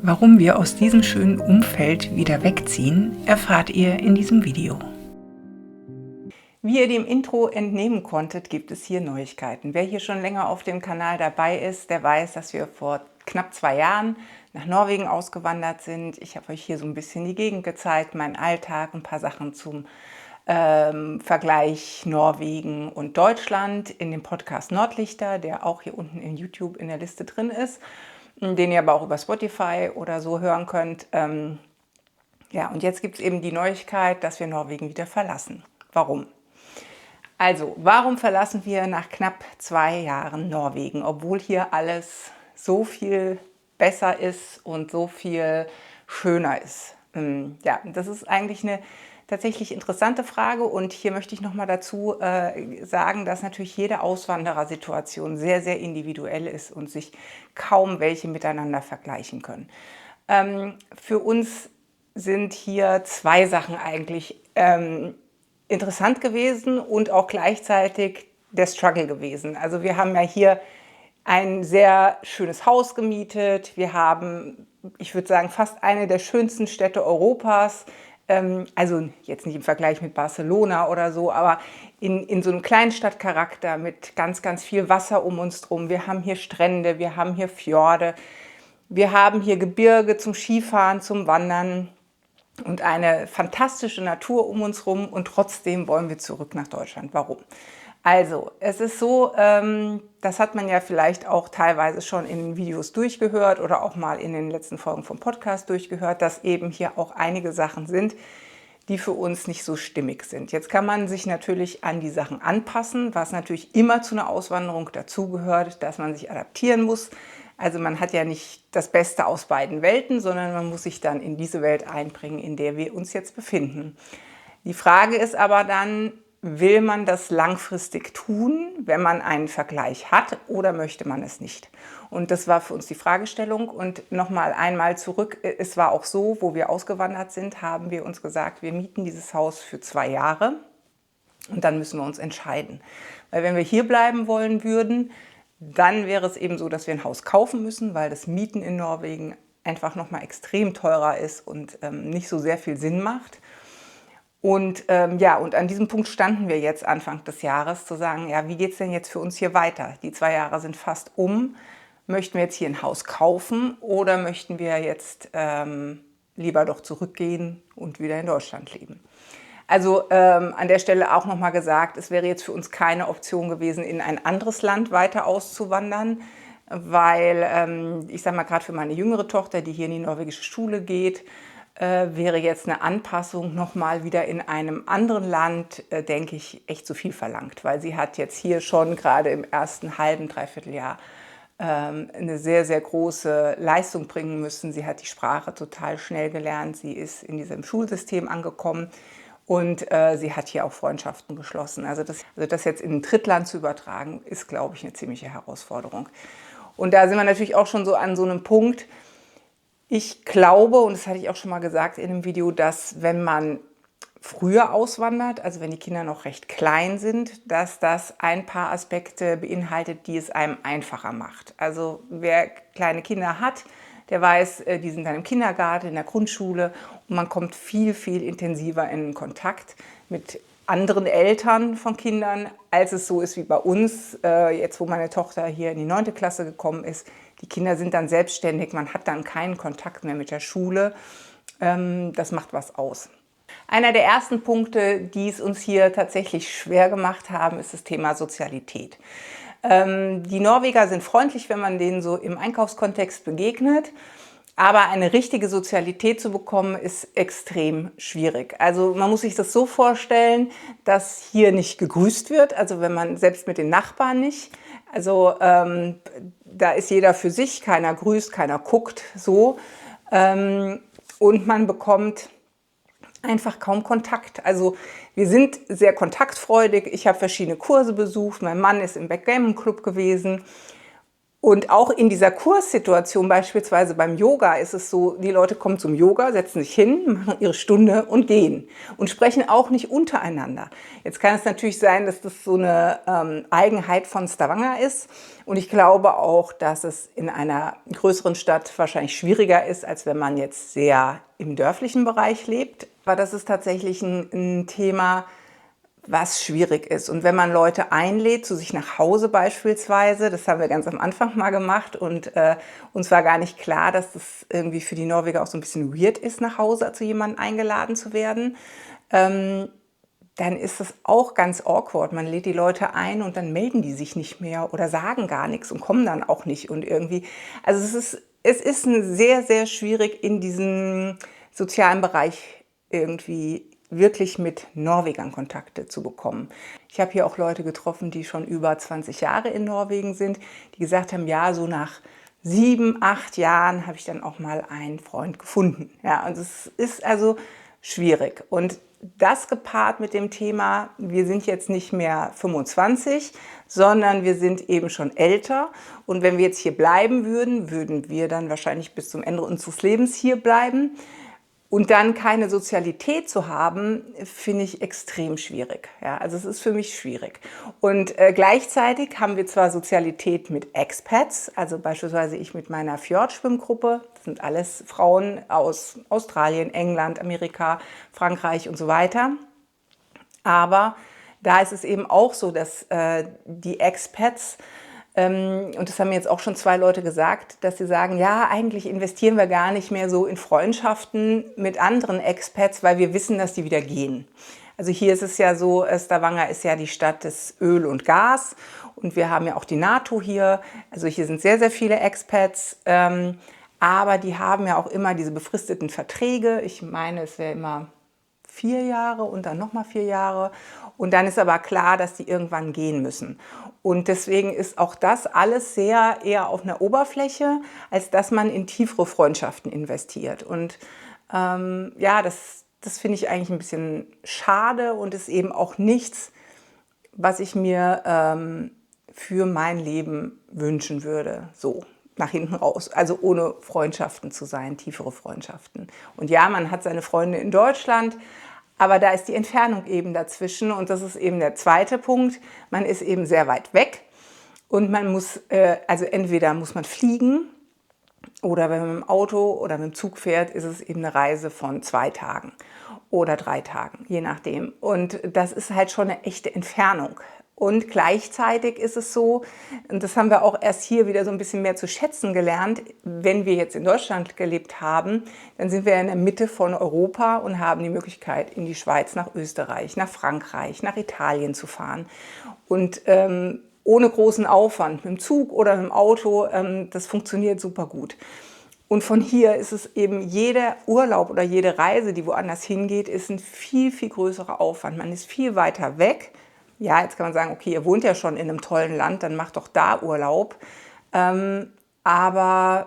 Warum wir aus diesem schönen Umfeld wieder wegziehen, erfahrt ihr in diesem Video. Wie ihr dem Intro entnehmen konntet, gibt es hier Neuigkeiten. Wer hier schon länger auf dem Kanal dabei ist, der weiß, dass wir vor knapp 2 Jahren nach Norwegen ausgewandert sind. Ich habe euch hier so ein bisschen die Gegend gezeigt, meinen Alltag, ein paar Sachen zum Vergleich Norwegen und Deutschland in dem Podcast Nordlichter, der auch hier unten in YouTube in der Liste drin ist, den ihr aber auch über Spotify oder so hören könnt. Ja, und jetzt gibt es eben die Neuigkeit, dass wir Norwegen wieder verlassen. Warum? Also, warum verlassen wir nach knapp 2 Jahren Norwegen, obwohl hier alles so viel besser ist und so viel schöner ist? Ja, das ist eigentlich eine tatsächlich interessante Frage, und hier möchte ich noch mal dazu sagen, dass natürlich jede Auswanderersituation sehr, sehr individuell ist und sich kaum welche miteinander vergleichen können. Für uns sind hier 2 Sachen eigentlich interessant gewesen und auch gleichzeitig der Struggle gewesen. Also wir haben ja hier ein sehr schönes Haus gemietet. Wir haben, ich würde sagen, fast eine der schönsten Städte Europas. Also jetzt nicht im Vergleich mit Barcelona oder so, aber in so einem Kleinstadtcharakter mit ganz, ganz viel Wasser um uns drum. Wir haben hier Strände, wir haben hier Fjorde, wir haben hier Gebirge zum Skifahren, zum Wandern und eine fantastische Natur um uns rum, und trotzdem wollen wir zurück nach Deutschland. Warum? Also, es ist so, das hat man ja vielleicht auch teilweise schon in den Videos durchgehört oder auch mal in den letzten Folgen vom Podcast durchgehört, dass eben hier auch einige Sachen sind, die für uns nicht so stimmig sind. Jetzt kann man sich natürlich an die Sachen anpassen, was natürlich immer zu einer Auswanderung dazugehört, dass man sich adaptieren muss. Also man hat ja nicht das Beste aus beiden Welten, sondern man muss sich dann in diese Welt einbringen, in der wir uns jetzt befinden. Die Frage ist aber dann, will man das langfristig tun, wenn man einen Vergleich hat, oder möchte man es nicht? Und das war für uns die Fragestellung. Und nochmal einmal zurück, es war auch so, wo wir ausgewandert sind, haben wir uns gesagt, wir mieten dieses Haus für 2 Jahre und dann müssen wir uns entscheiden. Weil wenn wir hier bleiben wollen würden, dann wäre es eben so, dass wir ein Haus kaufen müssen, weil das Mieten in Norwegen einfach nochmal extrem teurer ist und nicht so sehr viel Sinn macht. Und ja, und an diesem Punkt standen wir jetzt Anfang des Jahres, zu sagen, ja, wie geht es denn jetzt für uns hier weiter? Die 2 Jahre sind fast um. Möchten wir jetzt hier ein Haus kaufen oder möchten wir jetzt lieber doch zurückgehen und wieder in Deutschland leben? Also an der Stelle auch nochmal gesagt, es wäre jetzt für uns keine Option gewesen, in ein anderes Land weiter auszuwandern, weil ich sage mal, gerade für meine jüngere Tochter, die hier in die norwegische Schule geht, wäre jetzt eine Anpassung nochmal wieder in einem anderen Land, denke ich, echt zu viel verlangt. Weil sie hat jetzt hier schon gerade im ersten halben, dreiviertel Jahr eine sehr, sehr große Leistung bringen müssen. Sie hat die Sprache total schnell gelernt. Sie ist in diesem Schulsystem angekommen und sie hat hier auch Freundschaften geschlossen. Also das jetzt in ein Drittland zu übertragen, ist, glaube ich, eine ziemliche Herausforderung. Und da sind wir natürlich auch schon so an so einem Punkt. Ich glaube, und das hatte ich auch schon mal gesagt in einem Video, dass wenn man früher auswandert, also wenn die Kinder noch recht klein sind, dass das ein paar Aspekte beinhaltet, die es einem einfacher macht. Also wer kleine Kinder hat, der weiß, die sind dann im Kindergarten, in der Grundschule, und man kommt viel, viel intensiver in Kontakt mit anderen Eltern von Kindern, als es so ist wie bei uns, jetzt wo meine Tochter hier in die 9. Klasse gekommen ist. Die Kinder sind dann selbstständig, man hat dann keinen Kontakt mehr mit der Schule. Das macht was aus. Einer der ersten Punkte, die es uns hier tatsächlich schwer gemacht haben, ist das Thema Sozialität. Die Norweger sind freundlich, wenn man denen so im Einkaufskontext begegnet. Aber eine richtige Sozialität zu bekommen, ist extrem schwierig. Also man muss sich das so vorstellen, dass hier nicht gegrüßt wird, also wenn man selbst mit den Nachbarn nicht. Also da ist jeder für sich, keiner grüßt, keiner guckt so. Und man bekommt einfach kaum Kontakt. Also wir sind sehr kontaktfreudig. Ich habe verschiedene Kurse besucht. Mein Mann ist im Backgammon Club gewesen. Und auch in dieser Kurssituation, beispielsweise beim Yoga, ist es so, die Leute kommen zum Yoga, setzen sich hin, machen ihre Stunde und gehen und sprechen auch nicht untereinander. Jetzt kann es natürlich sein, dass das so eine Eigenheit von Stavanger ist. Und ich glaube auch, dass es in einer größeren Stadt wahrscheinlich schwieriger ist, als wenn man jetzt sehr im dörflichen Bereich lebt. Aber das ist tatsächlich ein Thema, was schwierig ist. Und wenn man Leute einlädt, zu sich nach Hause beispielsweise, das haben wir ganz am Anfang mal gemacht und uns war gar nicht klar, dass das irgendwie für die Norweger auch so ein bisschen weird ist, nach Hause zu jemandem eingeladen zu werden, dann ist das auch ganz awkward. Man lädt die Leute ein und dann melden die sich nicht mehr oder sagen gar nichts und kommen dann auch nicht. Und irgendwie, also es ist sehr, sehr schwierig in diesem sozialen Bereich irgendwie wirklich mit Norwegern Kontakte zu bekommen. Ich habe hier auch Leute getroffen, die schon über 20 Jahre in Norwegen sind, die gesagt haben, ja, so nach 7, 8 Jahren habe ich dann auch mal einen Freund gefunden. Ja, und es ist also schwierig. Und das gepaart mit dem Thema, wir sind jetzt nicht mehr 25, sondern wir sind eben schon älter. Und wenn wir jetzt hier bleiben würden, würden wir dann wahrscheinlich bis zum Ende unseres Lebens hier bleiben. Und dann keine Sozialität zu haben, finde ich extrem schwierig. Ja, also es ist für mich schwierig. Und gleichzeitig haben wir zwar Sozialität mit Expats, also beispielsweise ich mit meiner Fjordschwimmgruppe, das sind alles Frauen aus Australien, England, Amerika, Frankreich und so weiter. Aber da ist es eben auch so, dass die Expats, und das haben mir jetzt auch schon 2 Leute gesagt, dass sie sagen, ja, eigentlich investieren wir gar nicht mehr so in Freundschaften mit anderen Expats, weil wir wissen, dass die wieder gehen. Also hier ist es ja so, Stavanger ist ja die Stadt des Öl und Gas und wir haben ja auch die NATO hier. Also hier sind sehr, sehr viele Expats, aber die haben ja auch immer diese befristeten Verträge. Ich meine, es wäre immer 4 Jahre und dann nochmal 4 Jahre. Und dann ist aber klar, dass die irgendwann gehen müssen. Und deswegen ist auch das alles sehr eher auf einer Oberfläche, als dass man in tiefere Freundschaften investiert. Und ja, das finde ich eigentlich ein bisschen schade und ist eben auch nichts, was ich mir für mein Leben wünschen würde. So nach hinten raus, also ohne Freundschaften zu sein, tiefere Freundschaften. Und ja, man hat seine Freunde in Deutschland, aber da ist die Entfernung eben dazwischen und das ist eben der zweite Punkt. Man ist eben sehr weit weg und man muss, also entweder muss man fliegen oder wenn man mit dem Auto oder mit dem Zug fährt, ist es eben eine Reise von 2 Tagen oder 3 Tagen, je nachdem. Und das ist halt schon eine echte Entfernung. Und gleichzeitig ist es so, und das haben wir auch erst hier wieder so ein bisschen mehr zu schätzen gelernt, wenn wir jetzt in Deutschland gelebt haben, dann sind wir in der Mitte von Europa und haben die Möglichkeit, in die Schweiz, nach Österreich, nach Frankreich, nach Italien zu fahren. Und ohne großen Aufwand, mit dem Zug oder mit dem Auto, das funktioniert super gut. Und von hier ist es eben jeder Urlaub oder jede Reise, die woanders hingeht, ist ein viel, viel größerer Aufwand. Man ist viel weiter weg. Ja, jetzt kann man sagen, okay, ihr wohnt ja schon in einem tollen Land, dann macht doch da Urlaub. Aber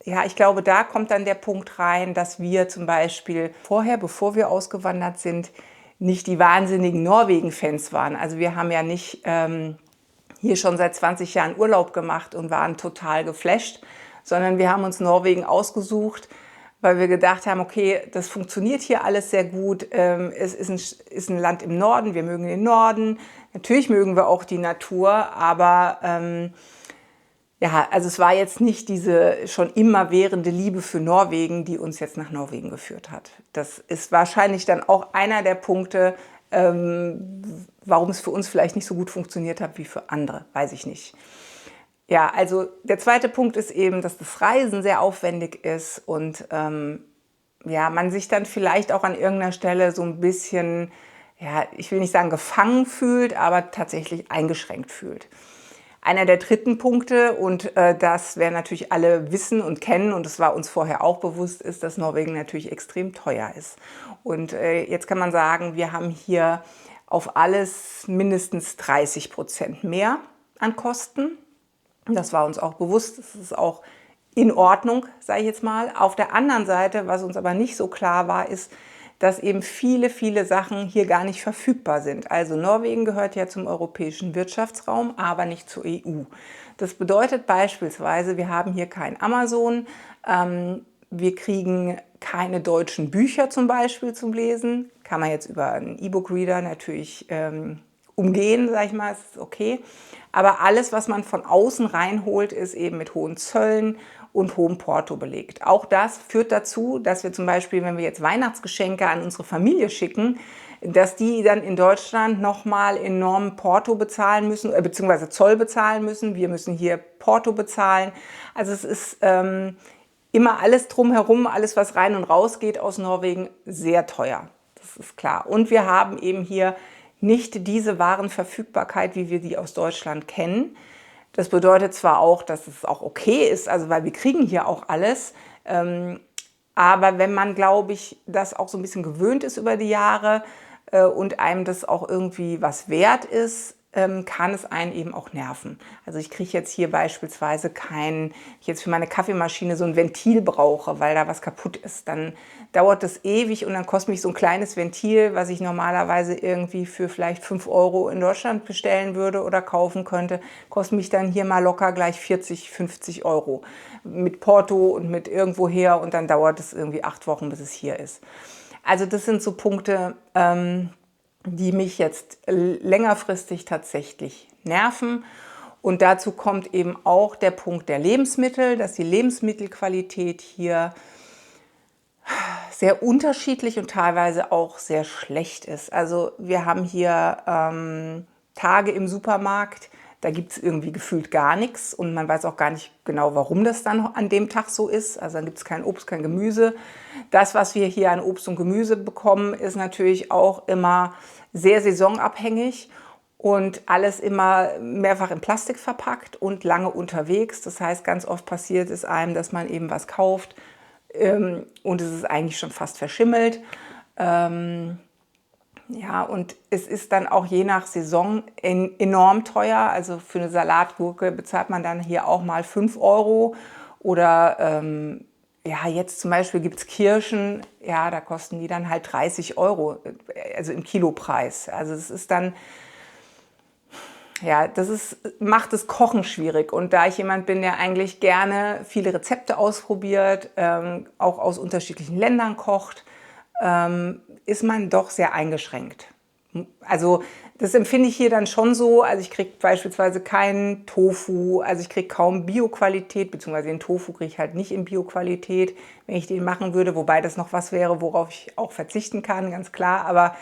ja, ich glaube, da kommt dann der Punkt rein, dass wir zum Beispiel vorher, bevor wir ausgewandert sind, nicht die wahnsinnigen Norwegen-Fans waren. Also wir haben ja nicht hier schon seit 20 Jahren Urlaub gemacht und waren total geflasht, sondern wir haben uns Norwegen ausgesucht, weil wir gedacht haben, okay, das funktioniert hier alles sehr gut. Es ist ein Land im Norden, wir mögen den Norden. Natürlich mögen wir auch die Natur, aber ja, also es war jetzt nicht diese schon immerwährende Liebe für Norwegen, die uns jetzt nach Norwegen geführt hat. Das ist wahrscheinlich dann auch einer der Punkte, warum es für uns vielleicht nicht so gut funktioniert hat wie für andere, weiß ich nicht. Ja, also der zweite Punkt ist eben, dass das Reisen sehr aufwendig ist und ja, man sich dann vielleicht auch an irgendeiner Stelle so ein bisschen, ja, ich will nicht sagen gefangen fühlt, aber tatsächlich eingeschränkt fühlt. Einer der dritten Punkte, und das werden natürlich alle wissen und kennen, und das war uns vorher auch bewusst, ist, dass Norwegen natürlich extrem teuer ist. Und jetzt kann man sagen, wir haben hier auf alles mindestens 30% mehr an Kosten. Das war uns auch bewusst, das ist auch in Ordnung, sage ich jetzt mal. Auf der anderen Seite, was uns aber nicht so klar war, ist, dass eben viele, viele Sachen hier gar nicht verfügbar sind. Also Norwegen gehört ja zum europäischen Wirtschaftsraum, aber nicht zur EU. Das bedeutet beispielsweise, wir haben hier kein Amazon, wir kriegen keine deutschen Bücher zum Beispiel zum Lesen. Kann man jetzt über einen E-Book-Reader natürlich umgehen, sage ich mal, ist okay. Aber alles, was man von außen reinholt, ist eben mit hohen Zöllen und hohem Porto belegt. Auch das führt dazu, dass wir zum Beispiel, wenn wir jetzt Weihnachtsgeschenke an unsere Familie schicken, dass die dann in Deutschland nochmal enorm Porto bezahlen müssen, beziehungsweise Zoll bezahlen müssen. Wir müssen hier Porto bezahlen. Also es ist immer alles drumherum, alles was rein und raus geht aus Norwegen, sehr teuer. Das ist klar. Und wir haben eben hier nicht diese Warenverfügbarkeit, wie wir die aus Deutschland kennen. Das bedeutet zwar auch, dass es auch okay ist, also weil wir kriegen hier auch alles, aber wenn man, glaube ich, das auch so ein bisschen gewöhnt ist über die Jahre und einem das auch irgendwie was wert ist, kann es einen eben auch nerven. Also ich kriege jetzt hier beispielsweise wenn ich jetzt für meine Kaffeemaschine so ein Ventil brauche, weil da was kaputt ist, dann dauert das ewig und dann kostet mich so ein kleines Ventil, was ich normalerweise irgendwie für vielleicht 5 Euro in Deutschland bestellen würde oder kaufen könnte, kostet mich dann hier mal locker gleich 40, 50 Euro mit Porto und mit irgendwoher und dann dauert es irgendwie 8 Wochen, bis es hier ist. Also das sind so Punkte, die mich jetzt längerfristig tatsächlich nerven. Und dazu kommt eben auch der Punkt der Lebensmittel, dass die Lebensmittelqualität hier sehr unterschiedlich und teilweise auch sehr schlecht ist. Also wir haben hier Tage im Supermarkt, da gibt es irgendwie gefühlt gar nichts und man weiß auch gar nicht genau, warum das dann an dem Tag so ist. Also dann gibt es kein Obst, kein Gemüse. Das, was wir hier an Obst und Gemüse bekommen, ist natürlich auch immer sehr saisonabhängig und alles immer mehrfach in Plastik verpackt und lange unterwegs. Das heißt, ganz oft passiert es einem, dass man eben was kauft und es ist eigentlich schon fast verschimmelt. Ja, und es ist dann auch je nach Saison enorm teuer. Also für eine Salatgurke bezahlt man dann hier auch mal 5 Euro. Oder ja, jetzt zum Beispiel gibt es Kirschen, ja, da kosten die dann halt 30 Euro, also im Kilopreis. Also es ist dann, ja, macht das Kochen schwierig. Und da ich jemand bin, der eigentlich gerne viele Rezepte ausprobiert, auch aus unterschiedlichen Ländern kocht, ist man doch sehr eingeschränkt. Also das empfinde ich hier dann schon so. Also ich kriege beispielsweise keinen Tofu, also ich kriege kaum Bio-Qualität, beziehungsweise den Tofu kriege ich halt nicht in Bio-Qualität, wenn ich den machen würde, wobei das noch was wäre, worauf ich auch verzichten kann, ganz klar. Aber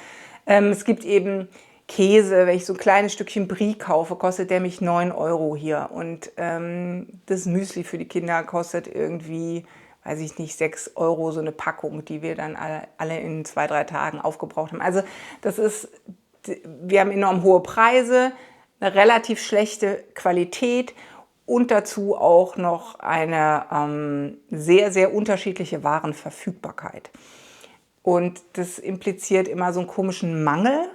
es gibt eben Käse, wenn ich so ein kleines Stückchen Brie kaufe, kostet der mich 9 Euro hier. Und das Müsli für die Kinder kostet irgendwie, weiß ich nicht, 6 Euro so eine Packung, die wir dann alle in 2, 3 Tagen aufgebraucht haben. Also wir haben enorm hohe Preise, eine relativ schlechte Qualität und dazu auch noch eine sehr, sehr unterschiedliche Warenverfügbarkeit. Und das impliziert immer so einen komischen Mangel.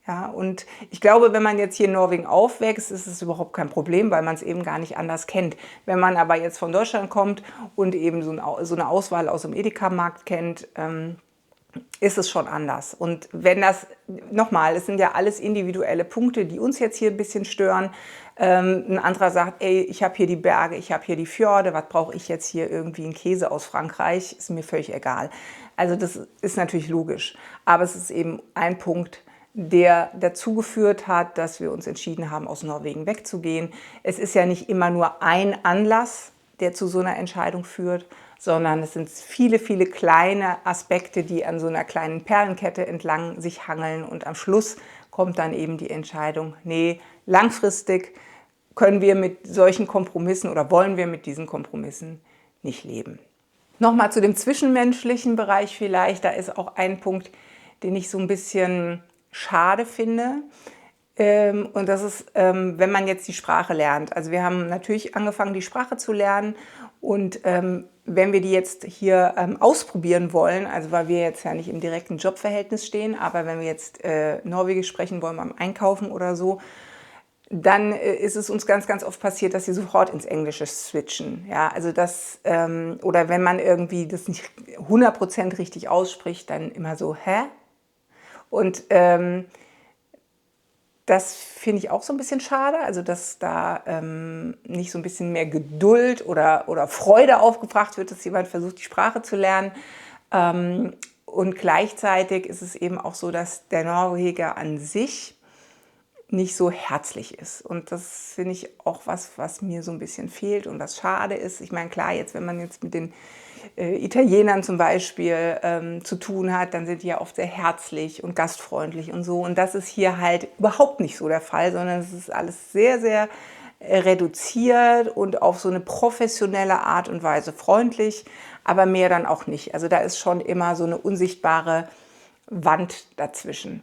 Ja, und ich glaube, wenn man jetzt hier in Norwegen aufwächst, ist es überhaupt kein Problem, weil man es eben gar nicht anders kennt. Wenn man aber jetzt von Deutschland kommt und eben so eine Auswahl aus dem Edeka-Markt kennt, ist es schon anders. Und wenn nochmal, es sind ja alles individuelle Punkte, die uns jetzt hier ein bisschen stören. Ein anderer sagt, ey, ich habe hier die Berge, ich habe hier die Fjorde, was brauche ich jetzt hier irgendwie einen Käse aus Frankreich? Ist mir völlig egal. Also das ist natürlich logisch. Aber es ist eben ein Punkt, der dazu geführt hat, dass wir uns entschieden haben, aus Norwegen wegzugehen. Es ist ja nicht immer nur ein Anlass, der zu so einer Entscheidung führt, sondern es sind viele, viele kleine Aspekte, die an so einer kleinen Perlenkette entlang sich hangeln. Und am Schluss kommt dann eben die Entscheidung, nee, langfristig können wir mit solchen Kompromissen oder wollen wir mit diesen Kompromissen nicht leben. Nochmal zu dem zwischenmenschlichen Bereich vielleicht, da ist auch ein Punkt, den ich so ein bisschen schade finde. Und das ist, wenn man jetzt die Sprache lernt. Also wir haben natürlich angefangen, die Sprache zu lernen und wenn wir die jetzt hier ausprobieren wollen, also weil wir jetzt ja nicht im direkten Jobverhältnis stehen, aber wenn wir jetzt Norwegisch sprechen wollen beim Einkaufen oder so, dann ist es uns ganz, ganz oft passiert, dass sie sofort ins Englische switchen. Ja, also das, oder wenn man irgendwie das nicht 100% richtig ausspricht, dann immer so, hä? Und das finde ich auch so ein bisschen schade, also dass da nicht so ein bisschen mehr Geduld oder Freude aufgebracht wird, dass jemand versucht, die Sprache zu lernen. Und gleichzeitig ist es eben auch so, dass der Norweger an sich nicht so herzlich ist. Und das finde ich auch was mir so ein bisschen fehlt und was schade ist. Ich meine, klar, jetzt, wenn man jetzt mit den Italienern zum Beispiel zu tun hat, dann sind die ja oft sehr herzlich und gastfreundlich und so. Und das ist hier halt überhaupt nicht so der Fall, sondern es ist alles sehr, sehr reduziert und auf so eine professionelle Art und Weise freundlich, aber mehr dann auch nicht. Also da ist schon immer so eine unsichtbare Wand dazwischen.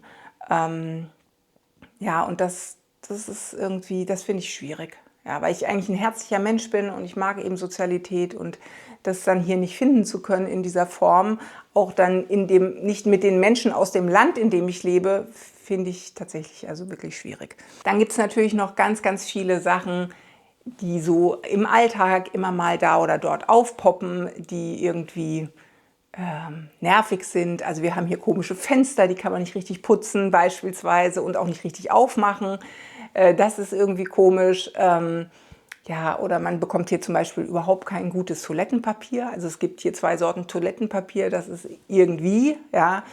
Ja, und das ist irgendwie, das finde ich schwierig. Ja, weil ich eigentlich ein herzlicher Mensch bin und ich mag eben Sozialität und das dann hier nicht finden zu können in dieser Form, auch dann nicht mit den Menschen aus dem Land, in dem ich lebe, finde ich tatsächlich also wirklich schwierig. Dann gibt es natürlich noch ganz, ganz viele Sachen, die so im Alltag immer mal da oder dort aufpoppen, die irgendwie nervig sind. Also wir haben hier komische Fenster, die kann man nicht richtig putzen beispielsweise und auch nicht richtig aufmachen. Das ist irgendwie komisch. Ja, oder man bekommt hier zum Beispiel überhaupt kein gutes Toilettenpapier. Also es gibt hier 2 Sorten Toilettenpapier, das ist irgendwie, ja.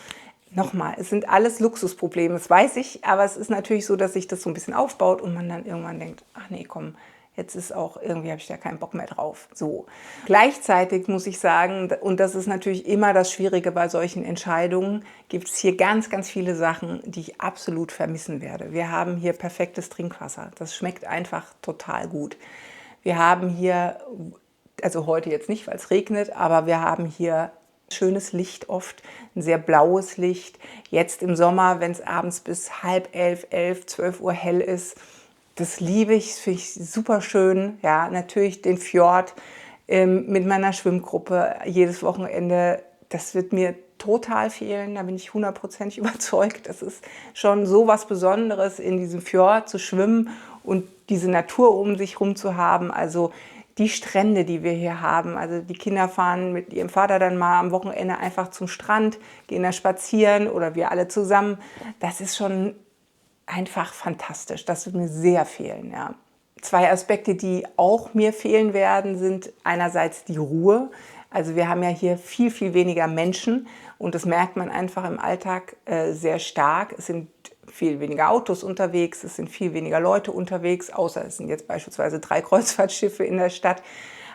Nochmal, es sind alles Luxusprobleme, das weiß ich, aber es ist natürlich so, dass sich das so ein bisschen aufbaut und man dann irgendwann denkt, ach nee, komm, jetzt ist auch, irgendwie habe ich da keinen Bock mehr drauf. So. Gleichzeitig muss ich sagen, und das ist natürlich immer das Schwierige bei solchen Entscheidungen, gibt es hier ganz, ganz viele Sachen, die ich absolut vermissen werde. Wir haben hier perfektes Trinkwasser. Das schmeckt einfach total gut. Wir haben hier, also heute jetzt nicht, weil es regnet, aber wir haben hier schönes Licht oft, ein sehr blaues Licht. Jetzt im Sommer, wenn es abends bis 10:30, 11, 12 Uhr hell ist, das liebe ich, finde ich super schön. Ja, natürlich den Fjord mit meiner Schwimmgruppe jedes Wochenende. Das wird mir total fehlen, da bin ich 100%ig überzeugt. Das ist schon so was Besonderes, in diesem Fjord zu schwimmen und diese Natur um sich herum zu haben. Also die Strände, die wir hier haben. Also die Kinder fahren mit ihrem Vater dann mal am Wochenende einfach zum Strand, gehen da spazieren oder wir alle zusammen. Das ist schon einfach fantastisch. Das wird mir sehr fehlen. Ja. 2 Aspekte, die auch mir fehlen werden, sind einerseits die Ruhe. Also wir haben ja hier viel, viel weniger Menschen und das merkt man einfach im Alltag sehr stark. Es sind viel weniger Autos unterwegs, es sind viel weniger Leute unterwegs, außer es sind jetzt beispielsweise 3 Kreuzfahrtschiffe in der Stadt.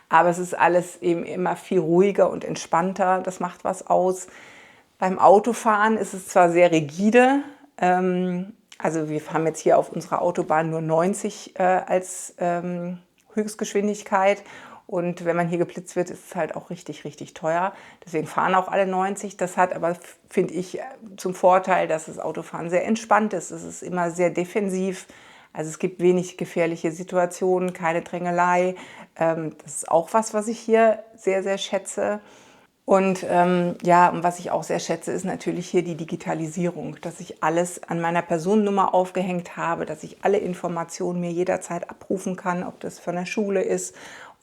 Aber es ist alles eben immer viel ruhiger und entspannter. Das macht was aus. Beim Autofahren ist es zwar sehr rigide, also wir haben jetzt hier auf unserer Autobahn nur 90 als Höchstgeschwindigkeit. Und wenn man hier geblitzt wird, ist es halt auch richtig, richtig teuer. Deswegen fahren auch alle 90. Das hat aber, finde ich, zum Vorteil, dass das Autofahren sehr entspannt ist. Es ist immer sehr defensiv. Also es gibt wenig gefährliche Situationen, keine Drängelei. Das ist auch was ich hier sehr, sehr schätze. Und ja, und was ich auch sehr schätze, ist natürlich hier die Digitalisierung, dass ich alles an meiner Personennummer aufgehängt habe, dass ich alle Informationen mir jederzeit abrufen kann, ob das von der Schule ist,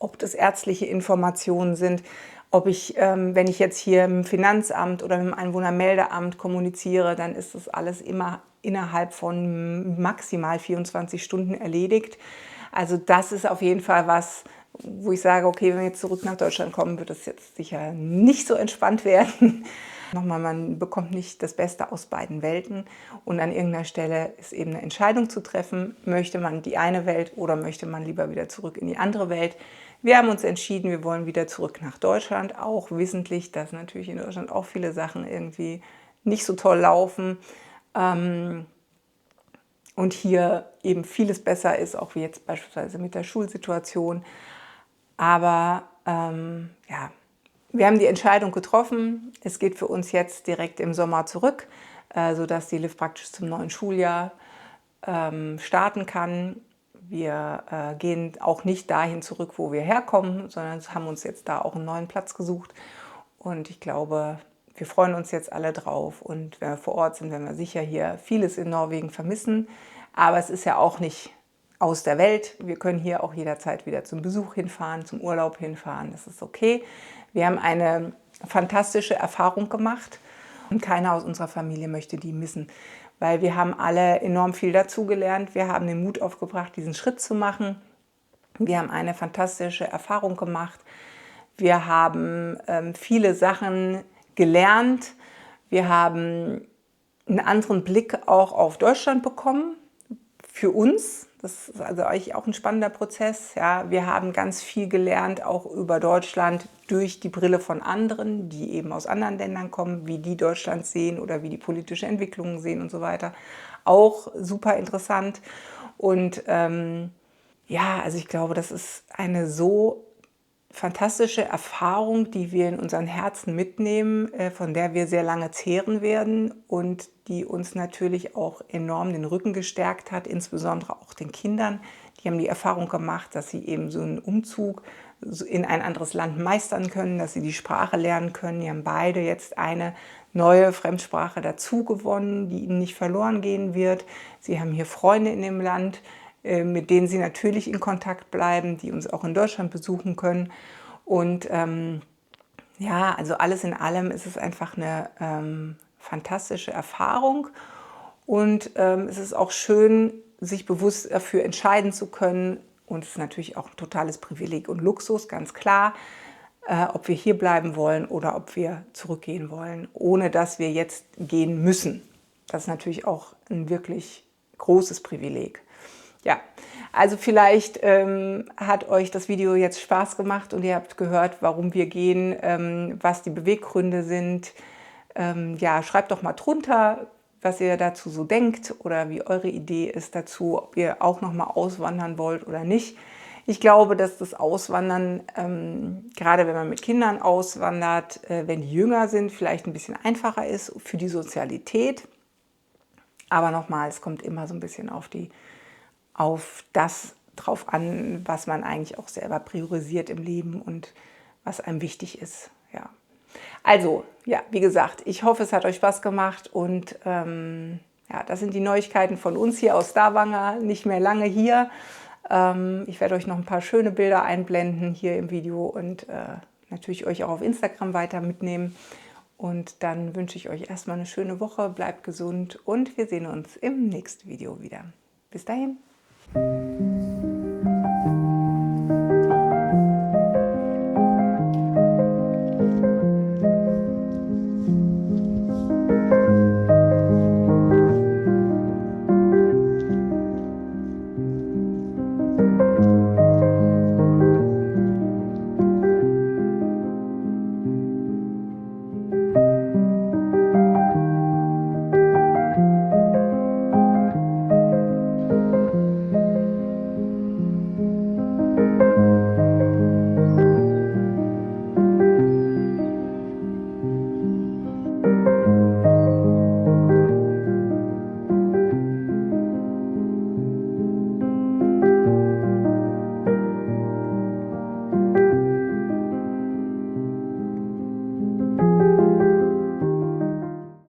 ob das ärztliche Informationen sind, ob ich, wenn ich jetzt hier im Finanzamt oder mit dem Einwohnermeldeamt kommuniziere, dann ist das alles immer innerhalb von maximal 24 Stunden erledigt. Also das ist auf jeden Fall was, wo ich sage, okay, wenn wir jetzt zurück nach Deutschland kommen, wird das jetzt sicher nicht so entspannt werden. Nochmal, man bekommt nicht das Beste aus beiden Welten und an irgendeiner Stelle ist eben eine Entscheidung zu treffen. Möchte man die eine Welt oder möchte man lieber wieder zurück in die andere Welt? Wir haben uns entschieden, wir wollen wieder zurück nach Deutschland, auch wissentlich, dass natürlich in Deutschland auch viele Sachen irgendwie nicht so toll laufen. Und hier eben vieles besser ist, auch wie jetzt beispielsweise mit der Schulsituation. Aber ja, wir haben die Entscheidung getroffen. Es geht für uns jetzt direkt im Sommer zurück, sodass die Liv praktisch zum neuen Schuljahr starten kann. Wir gehen auch nicht dahin zurück, wo wir herkommen, sondern haben uns jetzt da auch einen neuen Platz gesucht. Und ich glaube, wir freuen uns jetzt alle drauf. Und wenn wir vor Ort sind, werden wir sicher hier vieles in Norwegen vermissen. Aber es ist ja auch nicht aus der Welt. Wir können hier auch jederzeit wieder zum Besuch hinfahren, zum Urlaub hinfahren. Das ist okay. Wir haben eine fantastische Erfahrung gemacht und keiner aus unserer Familie möchte die missen, weil wir haben alle enorm viel dazugelernt. Wir haben den Mut aufgebracht, diesen Schritt zu machen. Wir haben eine fantastische Erfahrung gemacht. Wir haben viele Sachen gelernt. Wir haben einen anderen Blick auch auf Deutschland bekommen, für uns. Das ist also eigentlich auch ein spannender Prozess. Ja, wir haben ganz viel gelernt, auch über Deutschland durch die Brille von anderen, die eben aus anderen Ländern kommen, wie die Deutschland sehen oder wie die politische Entwicklungen sehen und so weiter. Auch super interessant. Und ja, also ich glaube, das ist eine so fantastische Erfahrung, die wir in unseren Herzen mitnehmen, von der wir sehr lange zehren werden und die uns natürlich auch enorm den Rücken gestärkt hat, insbesondere auch den Kindern. Die haben die Erfahrung gemacht, dass sie eben so einen Umzug in ein anderes Land meistern können, dass sie die Sprache lernen können. Die haben beide jetzt eine neue Fremdsprache dazu gewonnen, die ihnen nicht verloren gehen wird. Sie haben hier Freunde in dem Land, mit denen sie natürlich in Kontakt bleiben, die uns auch in Deutschland besuchen können. Und ja, also alles in allem ist es einfach eine fantastische Erfahrung. Und es ist auch schön, sich bewusst dafür entscheiden zu können. Und es ist natürlich auch ein totales Privileg und Luxus, ganz klar, ob wir hier bleiben wollen oder ob wir zurückgehen wollen, ohne dass wir jetzt gehen müssen. Das ist natürlich auch ein wirklich großes Privileg. Ja, also vielleicht hat euch das Video jetzt Spaß gemacht und ihr habt gehört, warum wir gehen, was die Beweggründe sind. Ja, schreibt doch mal drunter, was ihr dazu so denkt oder wie eure Idee ist dazu, ob ihr auch noch mal auswandern wollt oder nicht. Ich glaube, dass das Auswandern, gerade wenn man mit Kindern auswandert, wenn die jünger sind, vielleicht ein bisschen einfacher ist für die Sozialität. Aber nochmal, es kommt immer so ein bisschen auf das drauf an, was man eigentlich auch selber priorisiert im Leben und was einem wichtig ist. Ja. Also, ja, wie gesagt, ich hoffe, es hat euch Spaß gemacht und ja, das sind die Neuigkeiten von uns hier aus Stavanger, nicht mehr lange hier. Ich werde euch noch ein paar schöne Bilder einblenden hier im Video und natürlich euch auch auf Instagram weiter mitnehmen. Und dann wünsche ich euch erstmal eine schöne Woche, bleibt gesund und wir sehen uns im nächsten Video wieder. Bis dahin.